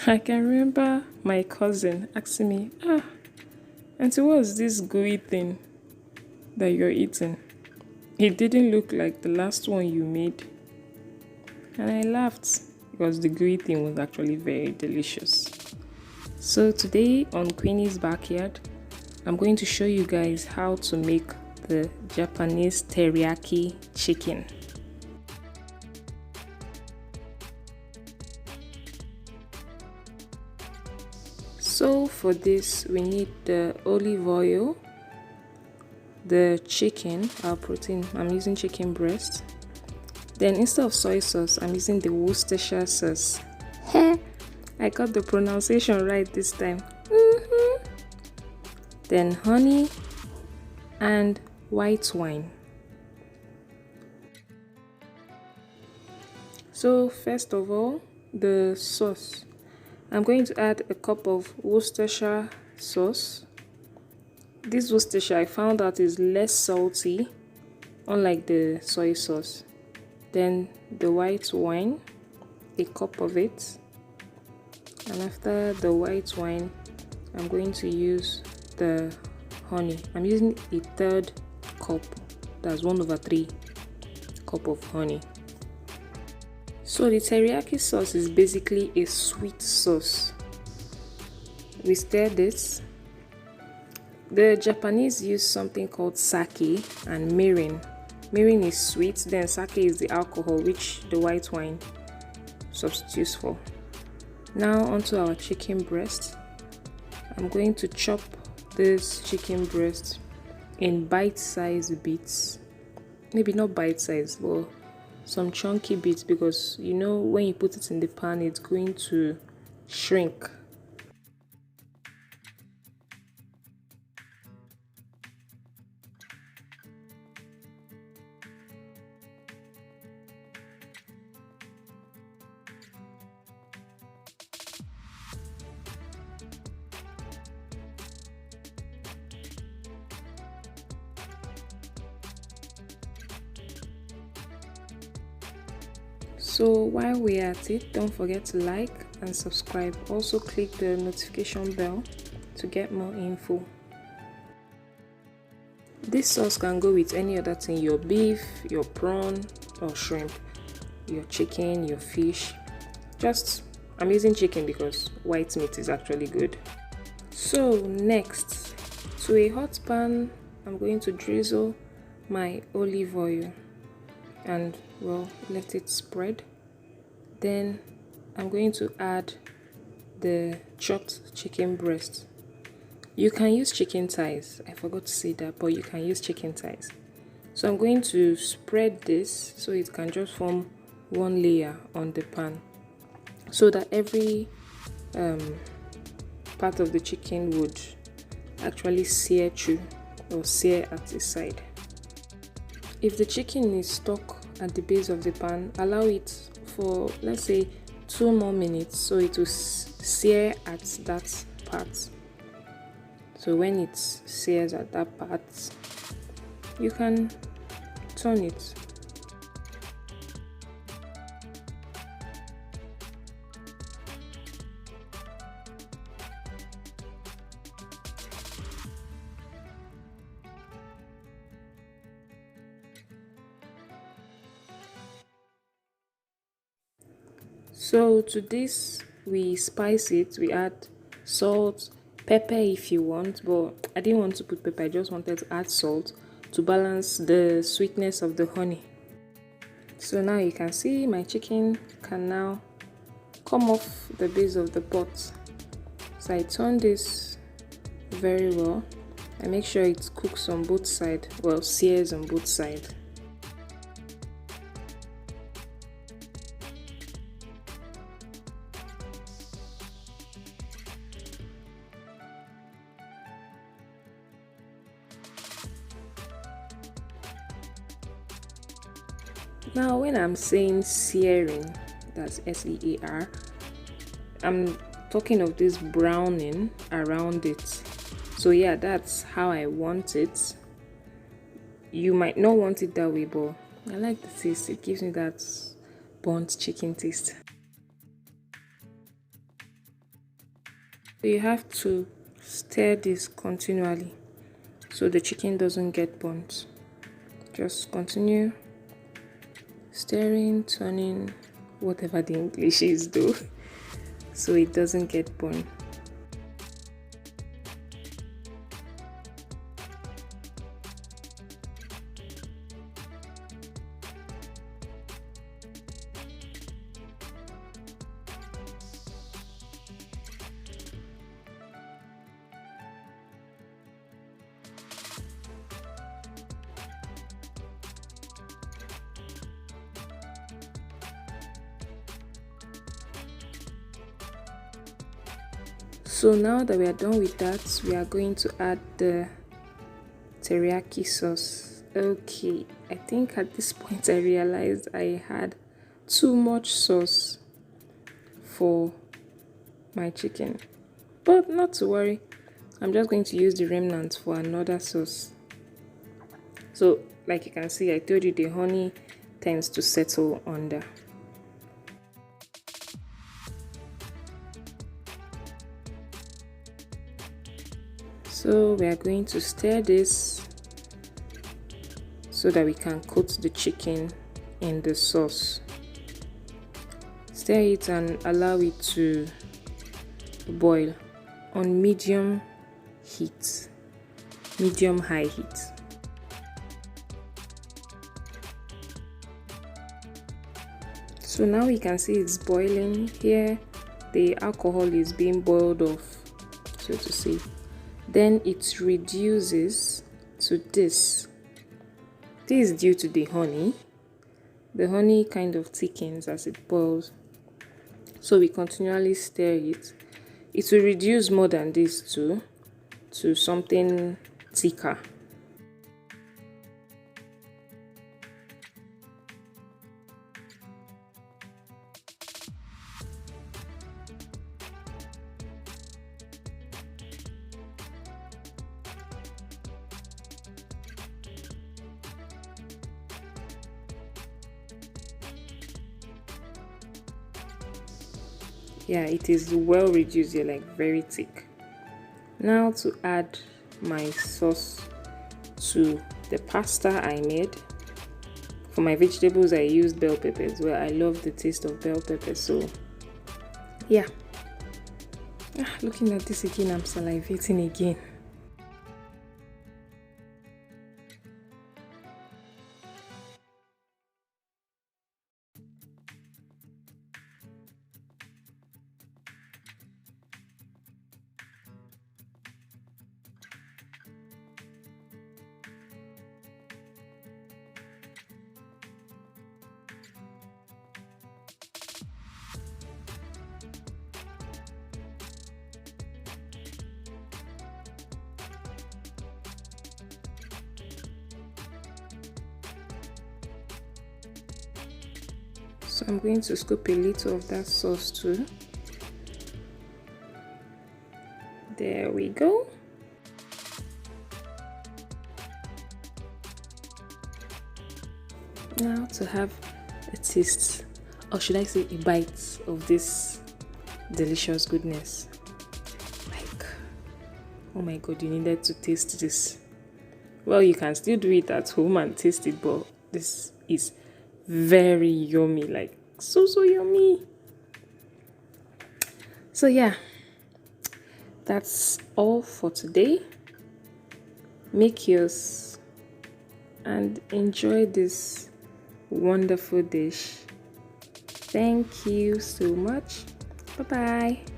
I can remember my cousin asking me, Auntie, what's this gooey thing that you're eating? It didn't look like the last one you made. And I laughed because the gooey thing was actually very delicious. So today on Queenie's Backyard, I'm going to show you guys how to make the Japanese teriyaki chicken. So for this, we need the olive oil, the chicken, our protein. I'm using chicken breast. Then instead of soy sauce, I'm using the Worcestershire sauce. I got the pronunciation right this time. Then honey and white wine. So first of all, the sauce. I'm going to add a cup of Worcestershire sauce. This Worcestershire I found out is less salty, unlike the soy sauce. Then the white wine, a cup of it. And after the white wine, I'm going to use the honey. I'm using a third cup, that's 1/3 cup of honey. So the teriyaki sauce is basically a sweet sauce. We stir this. The Japanese use something called sake and mirin. Mirin is sweet, then sake is the alcohol which the white wine substitutes for. Now onto our chicken breast. I'm going to chop this chicken breast in bite-sized bits. Maybe not bite-sized, but some chunky bits, because you know when you put it in the pan it's going to shrink. So while we're at it, don't forget to like and subscribe. Also click the notification bell to get more info. This sauce can go with any other thing: your beef, your prawn or shrimp, your chicken, your fish. I'm using chicken because white meat is actually good. So next, to a hot pan, I'm going to drizzle my olive oil and let it spread. Then I'm going to add the chopped chicken breast. You can use chicken thighs, I forgot to say that, but you can use chicken thighs. So I'm going to spread this so it can just form one layer on the pan, so that every part of the chicken would actually sear through or sear at the side. If the chicken is stuck at the base of the pan, allow it for, let's say, 2 more minutes so it will sear at that part. So when it sears at that part, you can turn it. So to this, we spice it. We add salt, pepper if you want, but I didn't want to put pepper. I just wanted to add salt to balance the sweetness of the honey. So now you can see my chicken can now come off the base of the pot. So I turn this very well. I make sure it cooks on both sides, sears on both sides. Now when I'm saying searing, that's S-E-A-R, I'm talking of this browning around it. So yeah, that's how I want it. You might not want it that way, but I like the taste. It gives me that burnt chicken taste. You have to stir this continually so the chicken doesn't get burnt. Just continue stirring, turning, whatever the English is though, so it doesn't get burnt. So now that we are done with that, we are going to add the teriyaki sauce. Okay, I think at this point I realized I had too much sauce for my chicken, but not to worry, I'm just going to use the remnants for another sauce. So like you can see, I told you the honey tends to settle under. So we are going to stir this so that we can coat the chicken in the sauce. Stir it and allow it to boil on medium heat, medium high heat. So now we can see it's boiling. Here the alcohol is being boiled off, so to say. Then it reduces to this. This is due to the honey. The honey kind of thickens as it boils. So we continually stir it. It will reduce more than this too, to something thicker. Yeah, it is well reduced here, like very thick. Now to add my sauce to the pasta I made. For my vegetables I used bell peppers. Well, I love the taste of bell peppers, so yeah. Looking at this again, I'm salivating again. So I'm going to scoop a little of that sauce too. There we go. Now to have a taste, or should I say a bite of this delicious goodness. Like, oh my god, you needed to taste this. Well, you can still do it at home and taste it, but this is very yummy, like so yummy. So yeah, that's all for today. Make yours and enjoy this wonderful dish. Thank you so much. Bye bye.